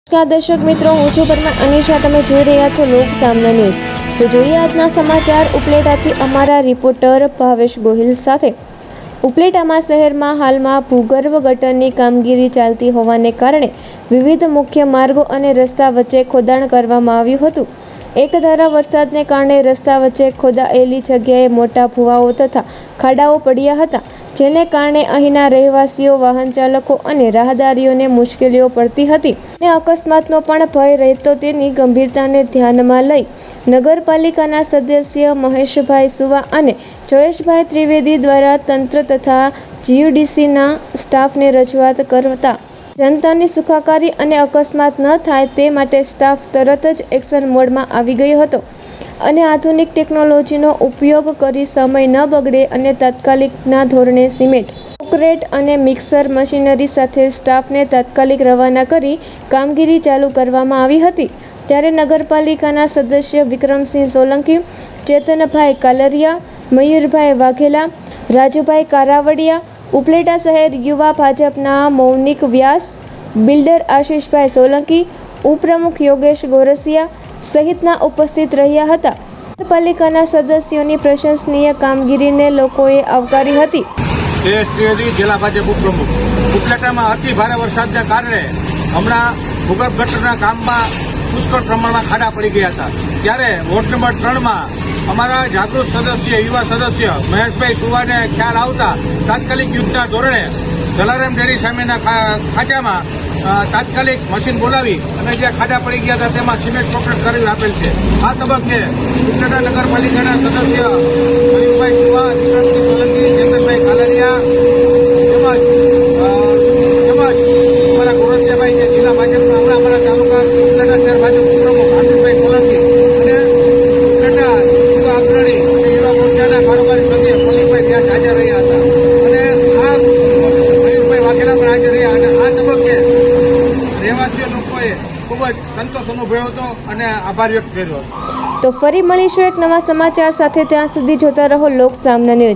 નમસ્કાર દર્શક મિત્રો, હું છું પરમાર અનિશા. તમે જોઈ રહ્યા છો લોક સામના ન્યૂઝ. તો જોઈએ આજના સમાચાર ઉપલેટાથી અમારા રિપોર્ટર ભાવેશ ગોહિલ સાથે. ઉપલેટામાં શહેરમાં હાલમાં ભૂગર્ભ ગટરની કામગીરી ચાલતી હોવાને કારણે વિવિધ મુખ્ય માર્ગો અને રસ્તા વચ્ચે ખોદાણ કરવામાં આવ્યું હતું. એકધારા વરસાદને કારણે રસ્તા વચ્ચે ખોદાયેલી જગ્યાએ મોટા ભૂવાઓ તથા ખાડાઓ પડ્યા હતા, જેને કારણે અહીંના રહેવાસીઓ, વાહન ચાલકો અને રાહદારીઓને મુશ્કેલીઓ પડતી હતી અને અકસ્માતનો પણ ભય રહેતો. તેની ગંભીરતાને ધ્યાનમાં લઈ નગરપાલિકાના સદસ્ય મહેશભાઈ સુવા અને જયેશભાઈ ત્રિવેદી દ્વારા તંત્ર તથા જીયુડીસીના સ્ટાફને રજૂઆત કરતા જનતાની સુખાકારી અને અકસ્માત ન થાય તે માટે સ્ટાફ તરત જ એક્શન મોડમાં આવી ગયો હતો અને આધુનિક ટેકનોલોજીનો ઉપયોગ કરી સમય ન બગડે અને તાત્કાલિકના ધોરણે સિમેન્ટ, કોન્ક્રીટ અને મિક્સર મશીનરી સાથે સ્ટાફને તાત્કાલિક રવાના કરી કામગીરી ચાલુ કરવામાં આવી હતી. ત્યારે નગરપાલિકાના સદસ્ય વિક્રમસિંહ સોલંકી, ચેતનભાઈ કાલરિયા, મયુરભાઈ વાઘેલા, રાજુભાઈ કારાવડિયા, ઉપલેટા શહેર યુવા ભાજપના મૌનિક વ્યાસ, બિલ્ડર આશિષભાઈ સોલંકી, ઉપપ્રમુખ યોગેશ ગોરસિયા સહિતના ઉપસ્થિત રહ્યા હતા. નગરપાલિકાના સદસ્યોની પ્રશંસનીય કામગીરીને લોકોએ આવકારી હતી. જયેશ ત્રિવેદી, જિલ્લા ભાજપ ઉપપ્રમુખ. ઉપલેટામાં અતિ ભારે વરસાદને કારણે હમણાં ભૂગર્ભ ગટરના કામમાં પુષ્કળ પ્રમાણમાં ખાડા પડી ગયા હતા. ત્યારે વોર્ડ નંબર 3માં અમારા જાગૃત સદસ્ય, યુવા સદસ્ય મહેશભાઈ સુવાને ખ્યાલ આવતા તાત્કાલિક યુદ્ધના ધોરણે જલારામ ડેરી સામેના ખાંચામાં તાત્કાલિક મશીન બોલાવી અને જે ખાડા પડી ગયા હતા તેમાં સિમેન્ટ કોન્ક્રીટ કરી આપેલ છે. આ તબક્કે ઉપલેટા નગરપાલિકાના સદસ્ય મયુરભાઈ સુવા, વિક્રમસિંહ સોલંકી, ચેતનભાઈ કાલરિયા તેમજ અમારા ગોરસિયાભાઈ જે જિલ્લા ભાજપના હમણાં અમારા તાલુકા ઉપલેટા શહેર ભાજપ ઉપપ્રમુખ આશિષભાઈ સોલંકી અને ઉપલેટા યુવા અગ્રણી અને યુવા મોરચાના કારોબારી સભ્ય મલિકભાઈ ત્યાં હાજર રહ્યા હતા અને આ મયુરભાઈ વાઘેલા પણ હાજર રહ્યા અને આ તબક્કે રહેવાસીઓ લોકોએ ખૂબ જ સંતોષ અનુભવ્યો હતો અને આભાર વ્યક્ત કર્યો હતો. તો ફરી મળીશું એક નવા સમાચાર સાથે. ત્યાં સુધી જોતા રહો લોક સામના ન્યૂઝ.